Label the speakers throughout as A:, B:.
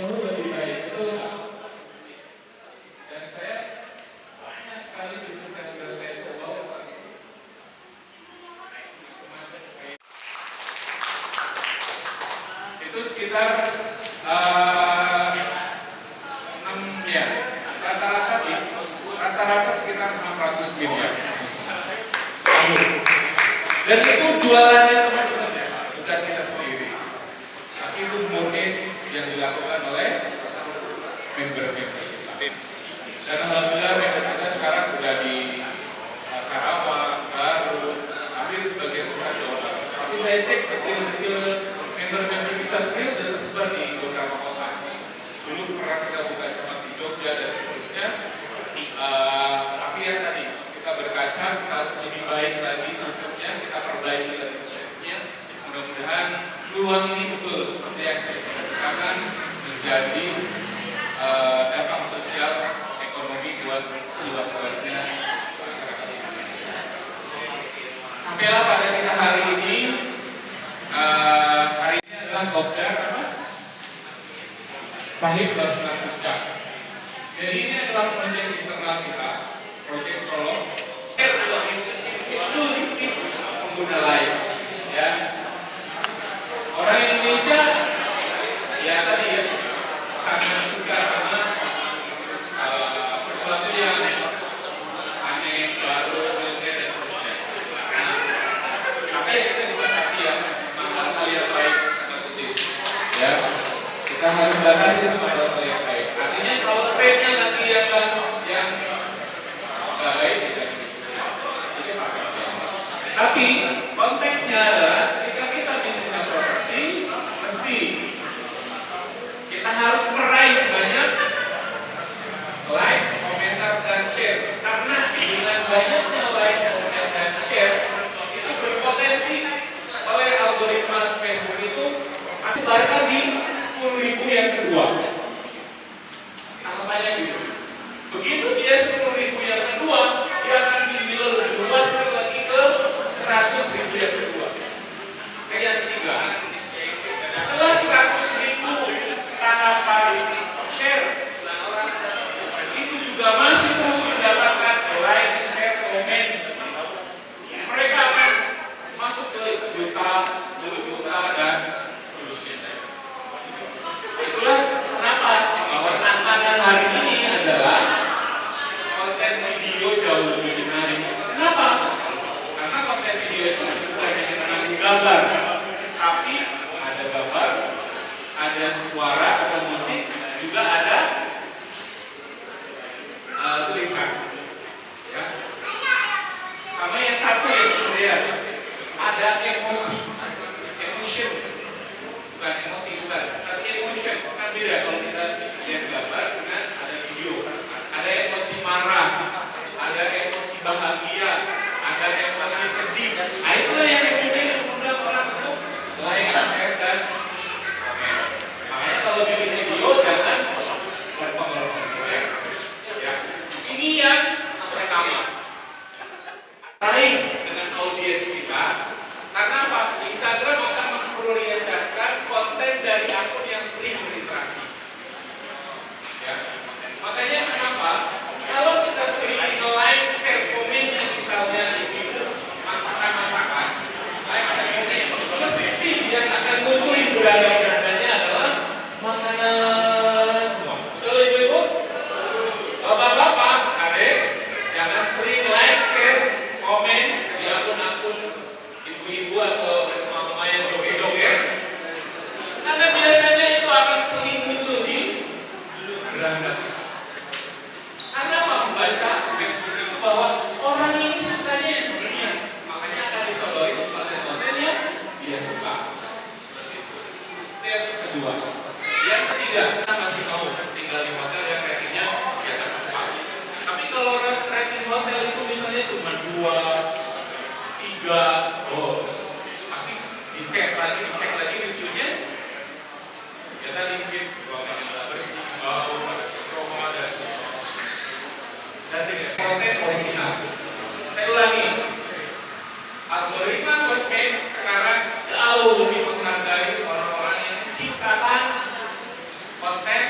A: jauh lebih baik, betul nggak? Dan saya banyak sekali bisnis yang sudah saya coba. Itu sekitar 6 ya, rata-rata sekitar 600 miliar setahun. Dan itu jualannya teman-teman ya, bukan kita sendiri. Tapi itu murni yang dilakukan oleh member-member kita. Dan alhamdulillah member kita sekarang sudah di Karawang, Garut, hampir sebagian besar Jawa Barat. Tapi saya cek detail-detail member-member kita sendiri sudah tersebar di beberapa kota. Dulu pernah kita buka cabang di Jogja dan seterusnya. Tapi ya tadi kita berkaca, kita harus lebih baik lagi sistemnya, kita perbaiki lagi sistemnya. Mudah-mudahan peluang ini betul seperti yang saya ceritakan menjadi dampak sosial ekonomi buat seluas-luasnya masyarakat Indonesia. Sampailah pada kita hari ini. Hari ini adalah Kopdar apa? Sahib Basnas Puncak. Jadi ini adalah proyek internal kita, proyek Prolog. Itu pengguna lain, ya. Orang Indonesia, ya tadi ya, sangat suka sama sesuatu yang aneh, baru, dan seterusnya. Nah, tapi ya kita dibatasi ya, maka kalian baik, ya. Kita harus batasi sama hal yang baik. Artinya kalau trendnya nanti yang baik, itu pakai. Tapi konteksnya adalah ketika kita bisnisnya properti, mesti kita harus meraih banyak like, komentar, dan share. Karena dengan banyaknya like, komentar, dan share itu berpotensi oleh algoritma Facebook itu sebarkan di 10.000 yang kedua. Anggapannya gitu. Begitu dia 10.000 yang kedua, dia akan diluas lagi ke 100.000 yang kedua. Kayak yang ketiga. Setelah 100.000 tanpa share, itu juga masih terus mendapatkan like, share, komen. Mereka akan masuk ke juta, 10 juta, dan seterusnya. Itulah kenapa bahwa tantangan hari ini adalah konten video jauh lebih menarik. Kenapa? Karena konten video itu bukan hanya tentang gambar, tapi ada gambar, ada suara atau musik, juga ada tulisan. Ya. Sama yang satu yang sebenarnya ada emosi, emotion, bukan emoti, bukan, tapi emotion. Kan beda kalau kita lihat gambar dengan ada video. Ada emosi marah, ada emosi bahagia, ada emosi sedih. Nah itulah yang kemudian mengundang orang untuk like, share, dan komen. Makanya kalau bikin video jangan berpengaruh. Ya. Ini yang pertama. Raih dengan audiens kita. Karena apa? Instagram akan memprioritaskan konten dari akun yang sering berinteraksi. Ya. Makanya kenapa? Kalau kita sering like, share, komen yang misalnya di masakan, like, share, komen, mesti yang akan muncul di beranda-berandanya adalah makanan semua. Betul ibu-ibu? Bapak-bapak, adek, jangan sering like, share, komen di akun-akun ibu-ibu atau mama yang joget-joget. Karena biasanya itu akan sering muncul di beranda. Karena apa? Membaca Facebook itu bahwa orang ini sukanya yang dunia, makanya akan disodori konten-konten yang dia suka. Itu yang kedua. Yang ketiga, kita masih mau tinggal di hotel yang ratingnya di atas 4. Tapi kalau rating hotel itu misalnya cuma 2, 3, pasti dicek lagi lucunya. Ya tadi mungkin ruangan yang bersih, bau, aroma, dan konten original. Saya ulangi, algoritma sosmed sekarang jauh lebih menghargai orang-orang yang menciptakan konten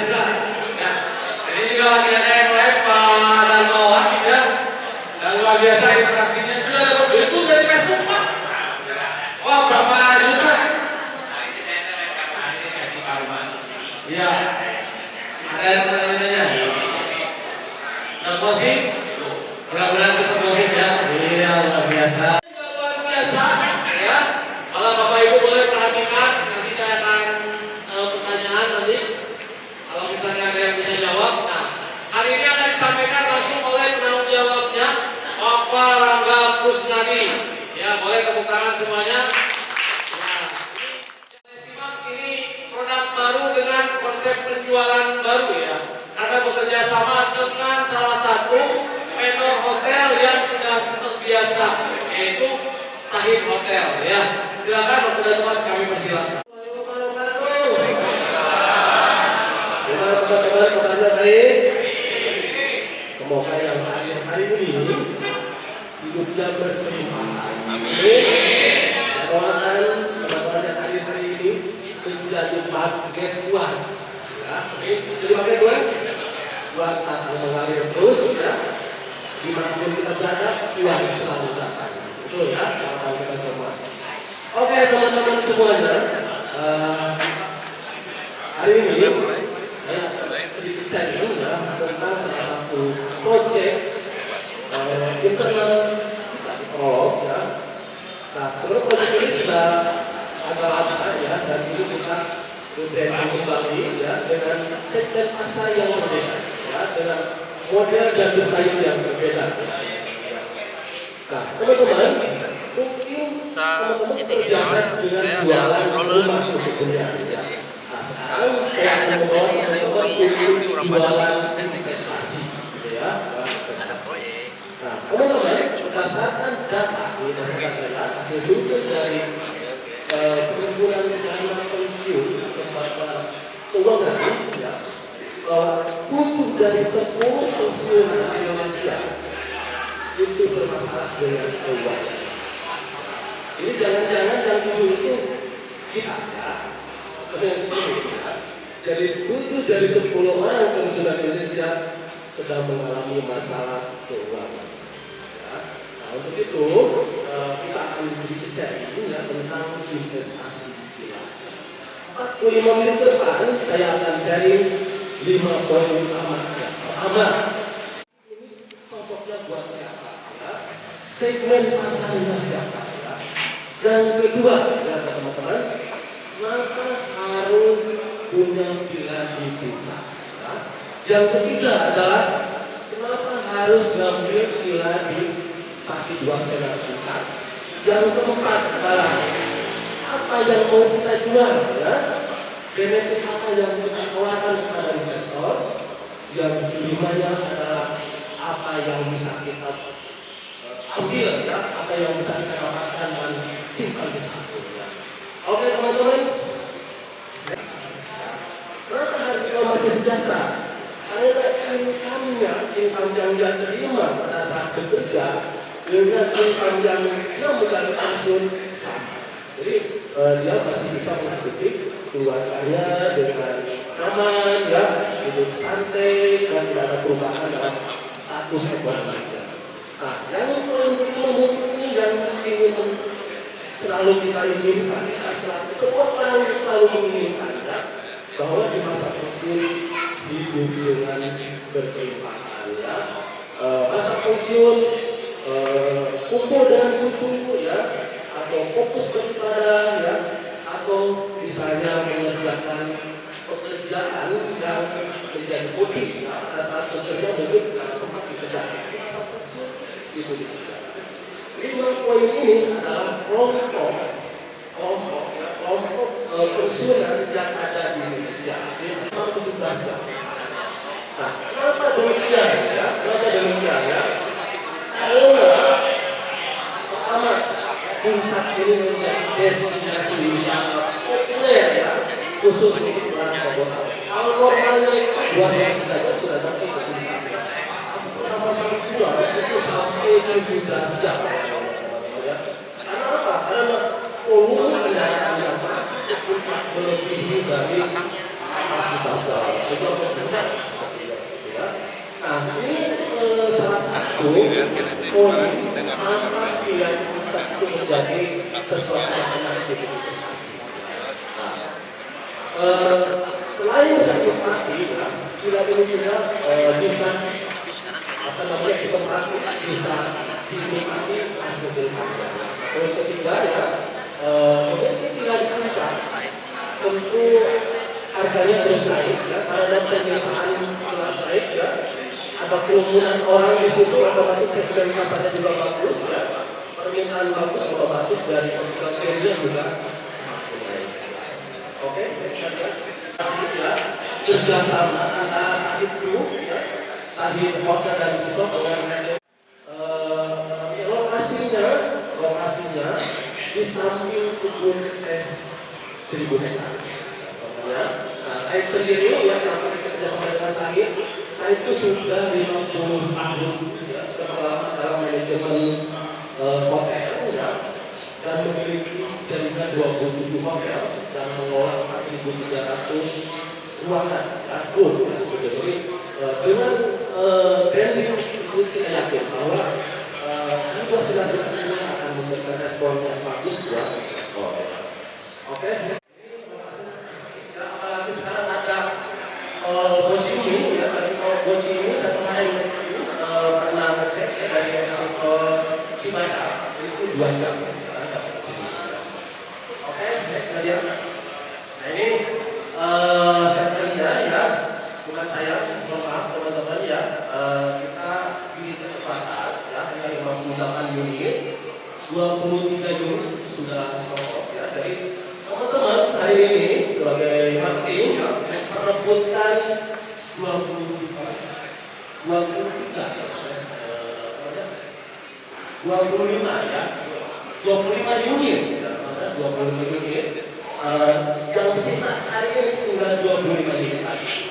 B: biasa. Ya. Jadi juga lagi ada yang lain Pak Darmawan ya. Dan luar biasa interaksinya sudah dapat duit dari Facebook Pak. Wah berapa juta? Iya. Ada yang tanya-tanya. Dan posisi mudah-mudahan kita posisi ya. Iya luar biasa. Luar biasa ya. Kalau Bapak Ibu boleh perhatikan, nanti saya akan pertanyaan nanti. Kalau misalnya ada yang bisa jawab, nah hari ini akan disampaikan langsung oleh penanggung jawabnya Bapak Rangga Kusnadi. Ya boleh tepuk tangan semuanya. Ini produk baru dengan konsep penjualan baru ya, karena bekerja sama dengan salah satu vendor hotel yang sudah terbiasa, yaitu Sahid Hotel ya. Silakan Bapak dan Tuan, kami persilakan.
C: Kabarnya baik. Semoga yang hadir hari ini hidupnya berkelimpahan. Amin. Doakan teman-teman yang hadir hari ini menjadi magnet Tuhan. Ya, jadi magnet Tuhan. Tuhan akan mengalir terus ya. Dimanapun kita berada, Tuhan selalu datang. Betul ya, harapan kita semua. Oke teman-teman semuanya, hari ini saya sedikit sharing ya tentang salah satu proyek internal kita di Prolog ya. Nah, sebenarnya proyek ini sudah agak lama ya, dan ini kita rebranding kembali ya dengan segmen pasar yang berbeda ya, dengan model dan desain yang berbeda. Nah, teman-teman, mungkin teman-teman terbiasa dengan jualan rumah untuk hunian ya. Nah, sekarang saya akan membawa teman-teman untuk jualan investasi gitu ya. Nah, teman-teman, berdasarkan data ini terkait hasil survei dari perhimpunan dana pensiun lembaga keuangan ya, bahwa 7 dari 10 pensiunan di Indonesia itu bermasalah dengan keuangan. Ini jangan-jangan yang dulu itu kita ya, jadi 7 dari 10 orang pensiunan Indonesia sedang mengalami masalah keuangan. Ya. Nah, untuk itu kita akan sedikit sharing ya tentang investasi kita. 45 menit ke depan saya akan sharing 5 poin utama. Ya. Pertama, ini cocoknya buat siapa? Ya. Segmen pasarnya siapa? Ya. Yang kedua, ya teman-teman, kenapa harus punya pilihan kita? Ya. Yang ketiga adalah kenapa harus ngambil pilihan di sakit wasiat kita? Yang keempat adalah apa yang mau kita jual, ya? Benefit apa yang kita tawarkan kepada investor? Yang kelimanya adalah apa yang bisa kita ambil, ya? Apa yang bisa kita dapatkan dan simpan di satu. Ya. Oke teman-teman. Kenapa harus kita masih sejahtera? Karena income-nya, income yang dia terima pada saat bekerja dengan income yang dia mendapat pensiun sama. Jadi dia masih bisa menghidupi keluarganya dengan aman, ya, hidup santai dan tidak ada perubahan dalam status ekonomi. Nah, yang paling mungkin ini yang ingin selalu kita inginkan, ya, semua orang selalu menginginkan, ya, bahwa di masa pensiun hidup dengan berkelimpahan, ya. Masa pensiun kumpul dengan cucu, ya, atau fokus beribadah, ya, atau misalnya mengerjakan pekerjaan yang menjadi hobi, ya. Pada saat bekerja mungkin tidak sempat dikerjakan, masa pensiun itu dikerjakan. 5 poin ini adalah kelompok pensiunan yang ada di Indonesia. Ini memang 17 ya. Nah, kenapa demikian ya? Kenapa demikian ya? Karena pertama, Puncak ini menjadi destinasi wisata populer ya, khusus untuk orang kota. Kalau normalnya itu 2 derajat sudah nanti ke Puncak. Kalau masa pulang itu sampai 17 jam. Ya. Karena apa? Karena volume kendaraan yang masuk ke Puncak melebihi dari kapasitas. kapasitas sehingga benar seperti itu ya. Nah ini salah satu poin mengapa pilihan kita itu menjadi sesuatu yang menarik di investasi. Selain sakit mati, ya, pilihan ini juga bisa ditempati, bisa dinikmati hasil pilkada. Poin ketiga ya, memiliki pilihan puncak tentu harganya terus naik ya, karena penyitaan terus naik ya, ada kerumunan orang di situ, otomatis segmen pasarnya juga bagus ya, permintaan bagus otomatis dari konsumennya juga semakin baik. Oke, ya, kerjasama antara Sahid Group ya, Sahid Hotel dan Resort dengan lokasinya di samping kebun teh 1000 hektar. Ya. Nah, saya sendiri ya karena bekerja sama dengan saya itu sudah 50 tahun ya, berpengalaman dalam manajemen hotel ya, dan memiliki jaringan 27 hotel dan mengelola 4.300 ruangan ya, jadi dengan branding itu kita yakin bahwa sebuah silaturahmi akan memberikan respon yang bagus buat investor. Oke. Apalagi sekarang ada Bocimi ya, dari Bocimi saya kemarin pernah ngecek ya, dari sektor Cibada itu 2 jam dapat sini. Oke, kemudian nah ini senternya ya, bukan saya, mohon maaf teman-teman ya, kita unit terbatas ya, hanya 58 unit, 23 unit sudah sold ya. Jadi teman-teman hari ini sebagai marketing perebutan 25 ya, 25 unit ya, 25 unit yang sisa hari ini tinggal 25 unit lagi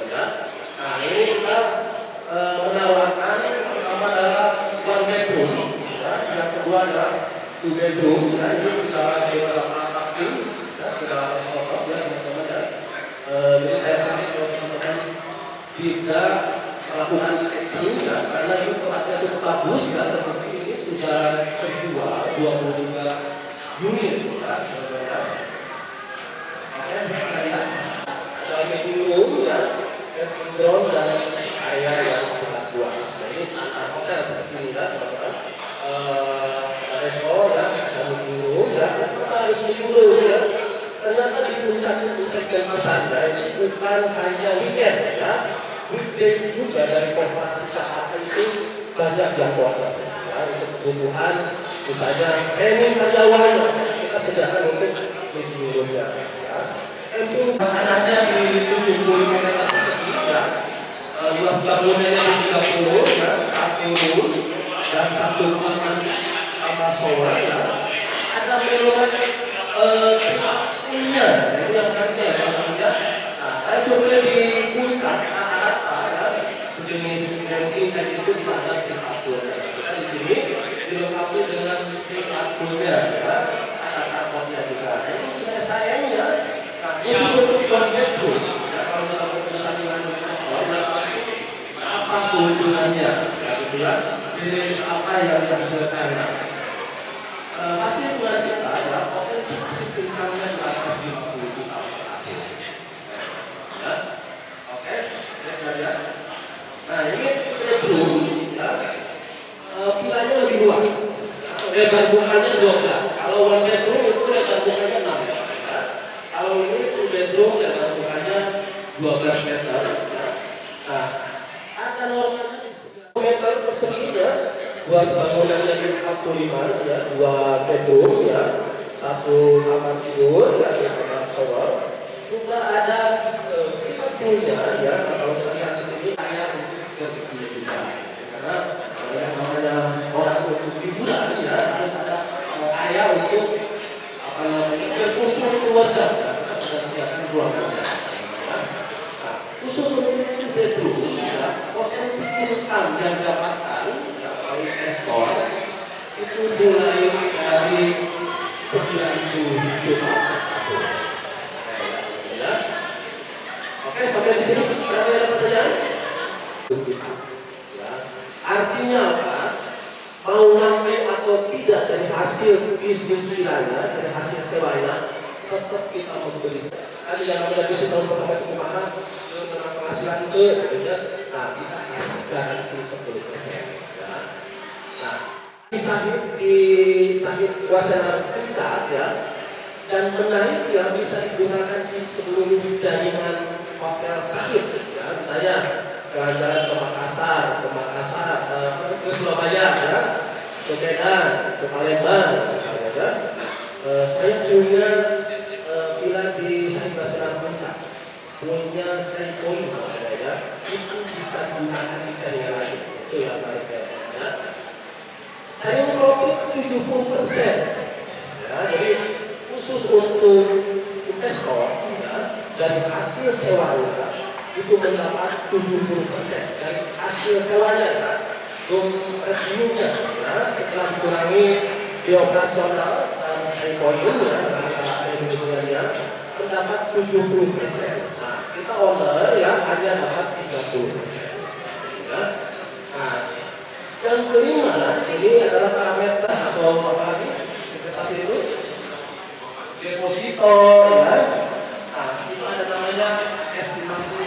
C: ya. Nah ini kita menawarkan pertama adalah 1 bedroom ya, yang kedua adalah 2 bedroom ya, ini sudah marketing ya, sudah sold ya teman-teman ya. Jadi saya sendiri teman-teman tidak melakukan action ya, karena ini tempatnya cukup bagus ya, terbukti ini sudah terjual 23 unit ya. Oke, ada meeting room ya, camping ground dan area yang sangat luas. Jadi standar hotel seperti ini ya, teman-teman. Resto ya, ada meeting room ya, kita harus meeting room ya. Ternyata di puncak itu segmen pasar ya, ini bukan hanya weekend ya, weekday juga dari korporasi Jakarta itu banyak yang order ya, untuk kebutuhan misalnya training karyawan kita sediakan untuk meeting room ya. Camping pasangannya di 75 meter persegi ya, luas bangunannya di 30 ya, 1 room dan 1 ruangan sama shower ya. Ada meloman punya ini yang nanti ya namanya. Nah, saya sudah di puncak rata-rata ya, sejenis camping dan itu ada tingkatnya. Kita di sini dilengkapi dengan tingkatnya ya, ada karpetnya juga. Ini sayangnya khusus untuk 1 bedroom ya, kalau kita bekerja dengan investor apa keuntungannya ya, gitu ya, dari apa yang dihasilkan hasil bulan kita ya, potensi masih tingkatnya di atas 50 juta per tahun ya. Oke, ya. Nah ini bedroom ya, pilanya lebih luas, lebar bukanya 12. Kalau 1 bedroom itu lebar bukanya 6 meter ya. Kalau ini 2 bedroom lebar bukanya 12 meter ya. Nah ada normalnya di 10 meter persegi ya, luas bangunannya di 45 ya, 2 bedroom ya, 1 kamar tidur ya, kamar shower. Juga ada private poolnya ya. Kalau kita lihat di sini hanya untuk sertifikat juga, karena yang namanya orang untuk liburan ya harus ada area untuk apa namanya berkumpul keluarga. Kita sudah sediakan ruangannya. Nah, khusus untuk bedroom ya, potensi income yang didapatkan ya, kalau investor itu mulai dari 90 juta per tahun. Ya. Oke, sampai di sini? Ada pertanyaan? Ya. Artinya apa? Mau nyampe atau tidak dari hasil bisnis kiranya, dari hasil sewanya, tetap kita membeli. Ada yang namanya bisnis tahun pertama itu mahal, dengan penghasilan ke, nah kita kasih garansi 10%. Ya. Nah, sahid wacana puncak ya, dan menarik ya bisa digunakan di seluruh jaringan hotel sahid. Ya, misalnya jalan-jalan ke Makassar, ke Surabaya, ya, ke Medan, ke Palembang, misalnya, ya. Saya punya villa di Sahid Puncak, punya stay point, ya, itu bisa digunakan di daerah lain, itu ya tarifnya. Ya. Saya memprofit 70%, ya, jadi khusus untuk investor, ya, dari hasil sewanya itu mendapat 70% dari hasil sewanya, ya, revenue-nya, ya, setelah dikurangi di operasional dan stay point-nya, mendapat 70%. Nah, kita owner ya hanya dapat 30%. Ya. Nah, yang kelima ini adalah parameter atau apa lagi investasi itu deposito, ya. Nah, itu ada namanya estimasi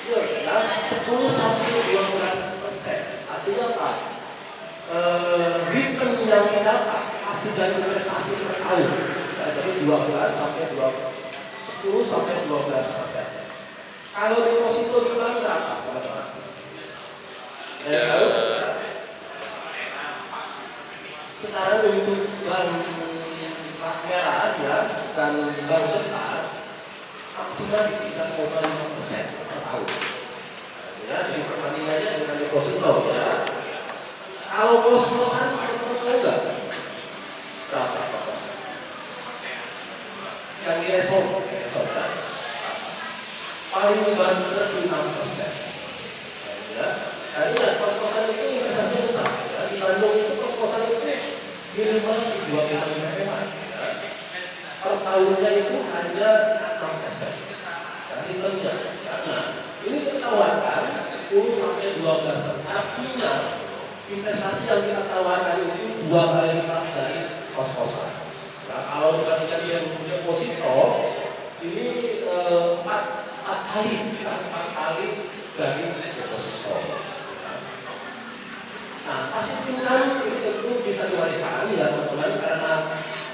C: yield, ya, 10 sampai 12%. Artinya apa? Return yang didapat hasil dari investasi per tahun, ya, dari 12 sampai 10 sampai 12%. Kalau deposito di bank berapa, teman-teman? Sekarang untuk bank merah, ya, dan bank besar maksimal di 3,5% per tahun. Ya, di perbandingannya dengan deposito, ya. Kalau kos-kosan tahu nggak berapa kos-kosan? Yang di Esok, ya. Paling banter di 6%. Ya. Nah, ini kos-kosan itu investasi besar. Ya. Di Bandung itu kos-kosan itu minimal 25 ya. Per tahunnya itu hanya 6%. Jadi tentunya, karena ini kita tawarkan 10 sampai 12. Artinya investasi yang kita tawarkan itu 2 kali lipat dari kos-kosan. Nah, kalau dibandingkan yang deposito ini 4 kali dari deposito. Nah, pasif income ini tentu bisa diwariskan, ya, teman-teman, karena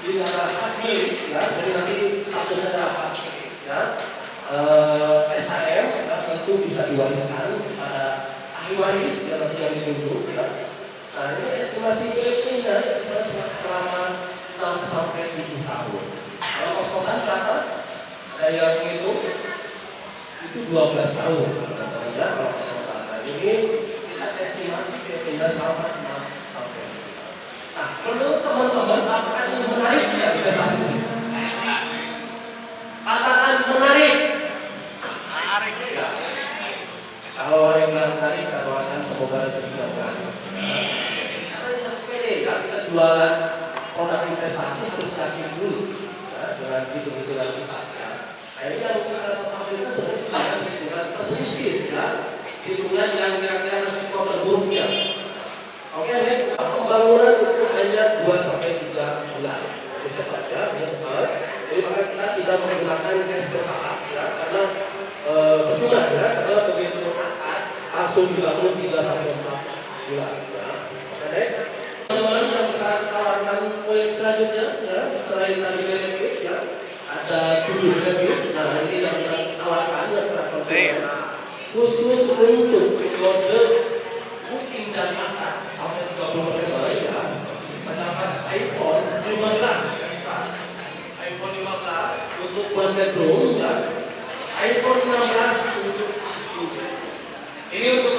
C: ini adalah hak milik, ya, jadi nanti statusnya dapat, ya. SHM, ya, tentu bisa diwariskan pada ahli waris yang nanti yang ditunjuk, ya. Nah, ini estimasi BEP-nya selama 6 sampai 7 tahun. Kalau kos-kosan berapa? Ada yang itu 12 tahun, teman-teman, ya, kalau kos-kosan. Nah, ini kita estimasi BEP-nya selama 6 sampai 7 tahun. Nah, menurut teman-teman, apakah ini menarik ya investasi sini? Katakan menarik. Menarik, ya. Kalau orang yang bilang menarik, saya doakan semoga tidak berani. Karena ini sepede, ya, kita jualan produk investasi harus yakin dulu, ya, dengan hitung-hitungan kita, ya. Nah, ini yang kita sampaikan sebenarnya hitungan pesimistis, ya, hitungan yang kira-kira risiko terburuknya. Oke, ini pembangunan itu hanya 2 sampai 3 bulan, lebih cepat, ya, cepat. Jadi maka kita tidak menggunakan gas bertahap, ya, karena percuma, ya, karena begitu akan langsung dibangun 3 sampai 4 bulan, ya. Oke, teman-teman yang bisa tawarkan poin selanjutnya, ya, selain dari benefit, ya, ada 7 benefit. Nah, ini yang bisa ditawarkan, ya, para konsumen khusus untuk periode booking dan makan sampai 30%, ya, mendapat iPhone 15, iPhone 15 untuk 1 bedroom, ya, iPhone 16 untuk ini untuk